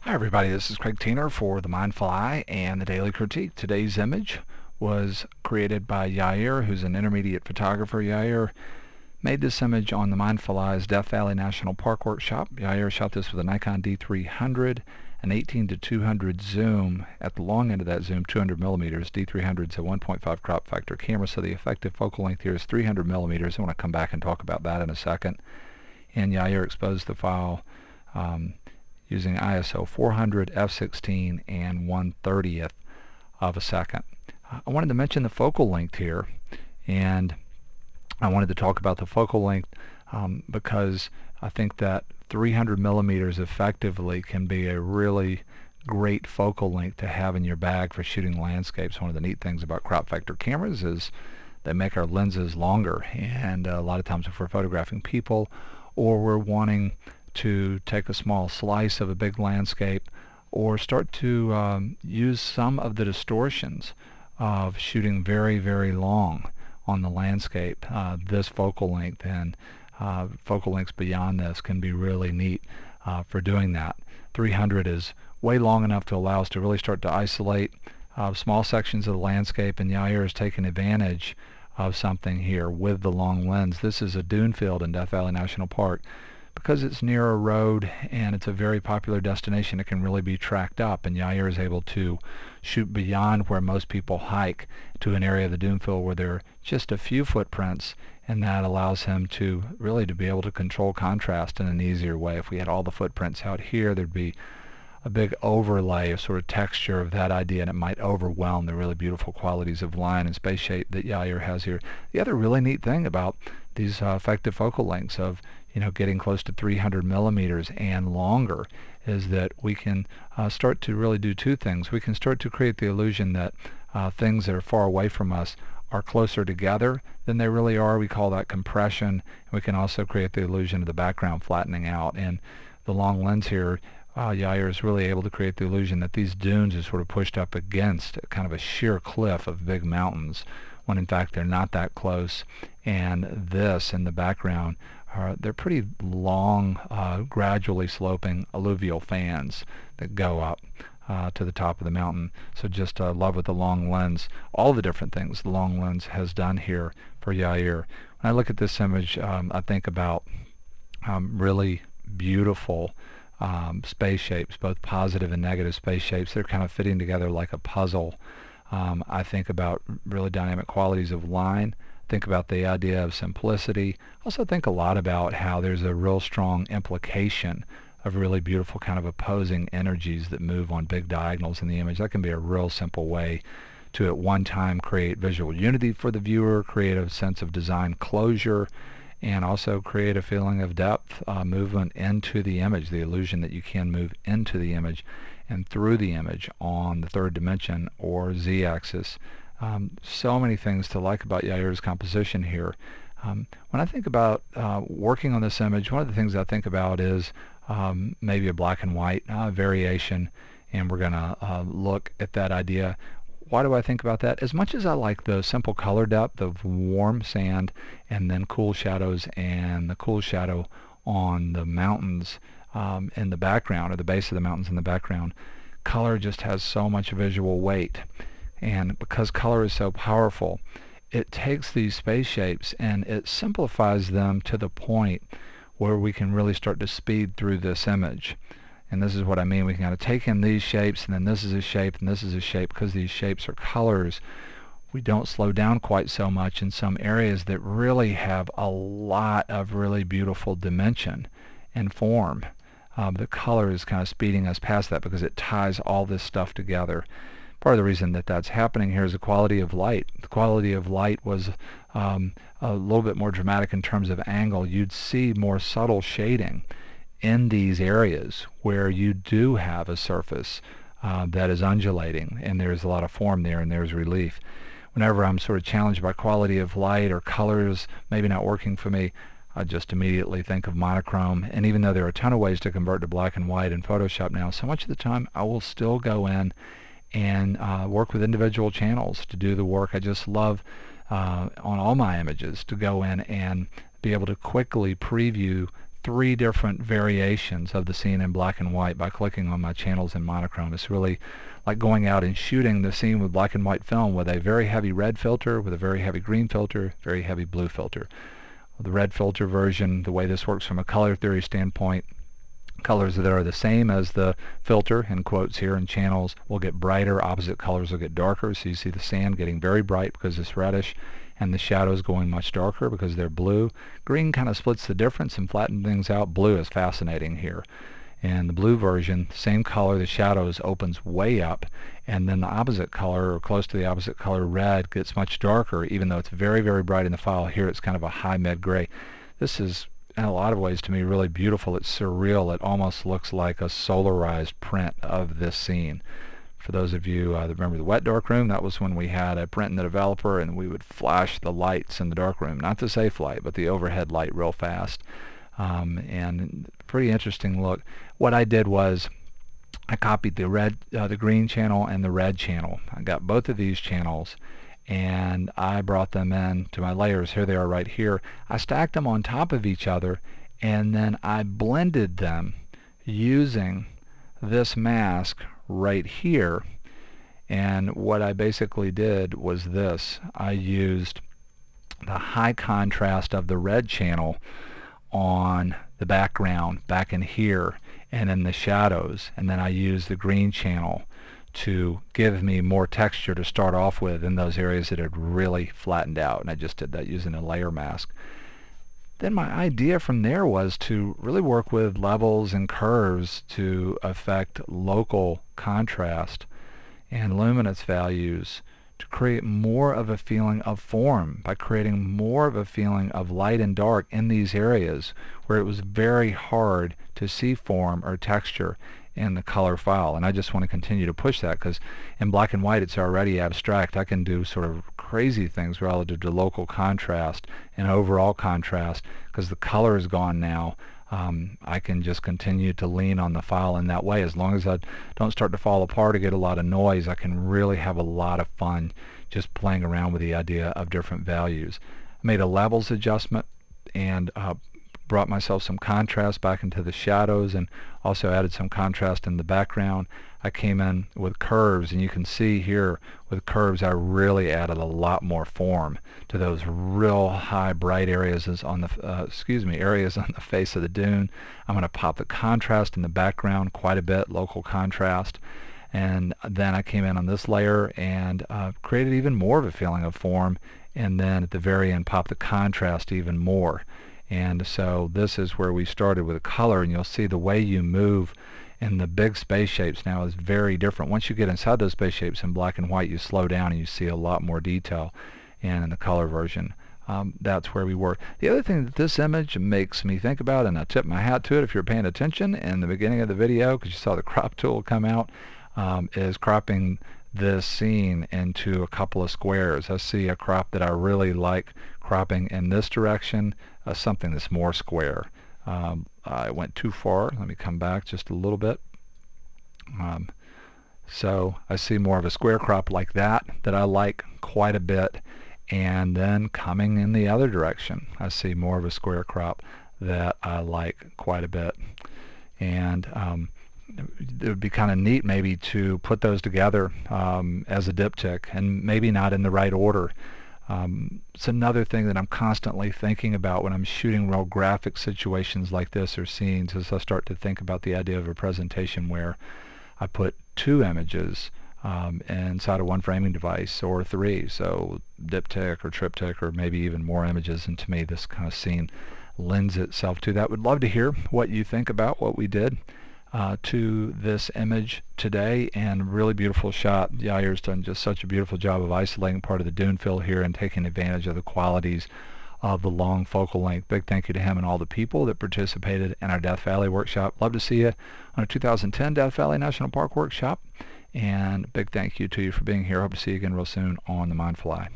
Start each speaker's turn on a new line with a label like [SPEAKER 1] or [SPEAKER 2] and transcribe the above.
[SPEAKER 1] Hi everybody, this is Craig Teener for The Mindful Eye and the Daily Critique. Today's image was created by Yair, who's an intermediate photographer. Yair made this image on the Mindful Eye's Death Valley National Park workshop. Yair shot this with a Nikon D300, an 18-200 zoom. At the long end of that zoom, 200 millimeters. D300 is a 1.5 crop factor camera, so the effective focal length here is 300 millimeters. I want to come back and talk about that in a second. And Yair exposed the file using ISO 400, f16, and 1/30th of a second. I wanted to mention the focal length here, and I wanted to talk about the focal length because I think that 300 millimeters effectively can be a really great focal length to have in your bag for shooting landscapes. One of the neat things about crop factor cameras is they make our lenses longer, and a lot of times if we're photographing people or we're wanting to take a small slice of a big landscape or start to use some of the distortions of shooting very, very long on the landscape, this focal length and focal lengths beyond this can be really neat for doing that. 300 is way long enough to allow us to really start to isolate small sections of the landscape, and Yair has taken advantage of something here with the long lens. This is a dune field in Death Valley National Park. Because it's near a road and it's a very popular destination, it can really be tracked up, and Yair is able to shoot beyond where most people hike to an area of the dune field where there are just a few footprints, and that allows him to really be able to control contrast in an easier way. If we had all the footprints out here, there'd be a big overlay of sort of texture of that idea, and it might overwhelm the really beautiful qualities of line and space shape that Yair has here. The other really neat thing about these effective focal lengths of getting close to 300 millimeters and longer is that we can start to really do two things. We can start to create the illusion that things that are far away from us are closer together than they really are. We call that compression. We can also create the illusion of the background flattening out. And the long lens here, Yair is really able to create the illusion that these dunes are sort of pushed up against kind of a sheer cliff of big mountains, when in fact they're not that close. And this in the background, they're pretty long, gradually sloping alluvial fans that go up to the top of the mountain. So just love with the long lens, all the different things the long lens has done here for Yair. When I look at this image, I think about really beautiful space shapes, both positive and negative space shapes. They're kind of fitting together like a puzzle. I think about really dynamic qualities of line. Think about the idea of simplicity. Also think a lot about how there's a real strong implication of really beautiful kind of opposing energies that move on big diagonals in the image. That can be a real simple way to at one time create visual unity for the viewer, create a sense of design closure, and also create a feeling of depth, movement into the image, the illusion that you can move into the image and through the image on the third dimension or z-axis. So many things to like about Yair's composition here. When I think about working on this image, one of the things I think about is maybe a black and white variation, and we're going to look at that idea. Why do I think about that? As much as I like the simple color depth of warm sand and then cool shadows, and the cool shadow on the mountains in the background, or the base of the mountains in the background, color just has so much visual weight. And because color is so powerful, it takes these space shapes and it simplifies them to the point where we can really start to speed through this image. And this is what I mean. We can kind of take in these shapes, and then this is a shape, and this is a shape. Because these shapes are colors, we don't slow down quite so much in some areas that really have a lot of really beautiful dimension and form. The color is kind of speeding us past that because it ties all this stuff together. Part of the reason that that's happening here is the quality of light. The quality of light was a little bit more dramatic in terms of angle. You'd see more subtle shading in these areas where you do have a surface that is undulating, and there's a lot of form there, and there's relief. Whenever I'm sort of challenged by quality of light or colors maybe not working for me, I just immediately think of monochrome. And even though there are a ton of ways to convert to black and white in Photoshop now, so much of the time I will still go in and work with individual channels to do the work. I just love on all my images to go in and be able to quickly preview 3 different variations of the scene in black and white by clicking on my channels in monochrome. It's really like going out and shooting the scene with black and white film with a very heavy red filter, with a very heavy green filter, very heavy blue filter. The red filter version, the way this works from a color theory standpoint, colors that are the same as the filter, in quotes here, in channels will get brighter, opposite colors will get darker. So you see the sand getting very bright because it's reddish, and the shadows going much darker because they're blue. Green kind of splits the difference and flattens things out. Blue is fascinating here. In the blue version, same color, the shadows opens way up, and then the opposite color, or close to the opposite color, red, gets much darker, even though it's very, very bright in the file. Here it's kind of a high mid-gray. This is, in a lot of ways, to me, really beautiful. It's surreal. It almost looks like a solarized print of this scene. For those of you that remember the wet darkroom, that was when we had a print in the developer and we would flash the lights in the darkroom, not the safe light, but the overhead light real fast. And pretty interesting look. What I did was I copied the green channel and the red channel. I got both of these channels and I brought them in to my layers. Here they are right here. I stacked them on top of each other, and then I blended them using this mask right here. And what I basically did was this. I used the high contrast of the red channel on the background back in here and in the shadows, and then I used the green channel to give me more texture to start off with in those areas that had really flattened out, and I just did that using a layer mask. Then my idea from there was to really work with levels and curves to affect local contrast and luminance values to create more of a feeling of form by creating more of a feeling of light and dark in these areas where it was very hard to see form or texture in the color file. And I just want to continue to push that because in black and white it's already abstract. I can do sort of crazy things relative to local contrast and overall contrast because the color is gone now. I can just continue to lean on the file in that way. As long as I don't start to fall apart or get a lot of noise, I can really have a lot of fun just playing around with the idea of different values. I made a levels adjustment and brought myself some contrast back into the shadows and also added some contrast in the background. I came in with curves, and you can see here with curves I really added a lot more form to those real high bright areas on the areas on the face of the dune. I'm going to pop the contrast in the background quite a bit, local contrast, and then I came in on this layer and created even more of a feeling of form, and then at the very end pop the contrast even more. And so this is where we started with color, and you'll see the way you move in the big space shapes now is very different. Once you get inside those space shapes in black and white, you slow down and you see a lot more detail. And in the color version, that's where we were. The other thing that this image makes me think about, and I tip my hat to it if you're paying attention in the beginning of the video because you saw the crop tool come out, is cropping this scene into a couple of squares. I see a crop that I really like cropping in this direction, something that's more square. I went too far. Let me come back just a little bit. So I see more of a square crop like that I like quite a bit, and then coming in the other direction I see more of a square crop that I like quite a bit. And it would be kind of neat maybe to put those together as a diptych, and maybe not in the right order. It's another thing that I'm constantly thinking about when I'm shooting real graphic situations like this or scenes, as I start to think about the idea of a presentation where I put 2 images inside of one framing device, or 3, so diptych or triptych, or maybe even more images. And to me this kind of scene lends itself to that. Would love to hear what you think about what we did to this image today, and really beautiful shot. Yair's done just such a beautiful job of isolating part of the dune fill here and taking advantage of the qualities of the long focal length. Big thank you to him and all the people that participated in our Death Valley workshop. Love to see you on a 2010 Death Valley National Park workshop, and big thank you to you for being here. Hope to see you again real soon on The Mindful Eye.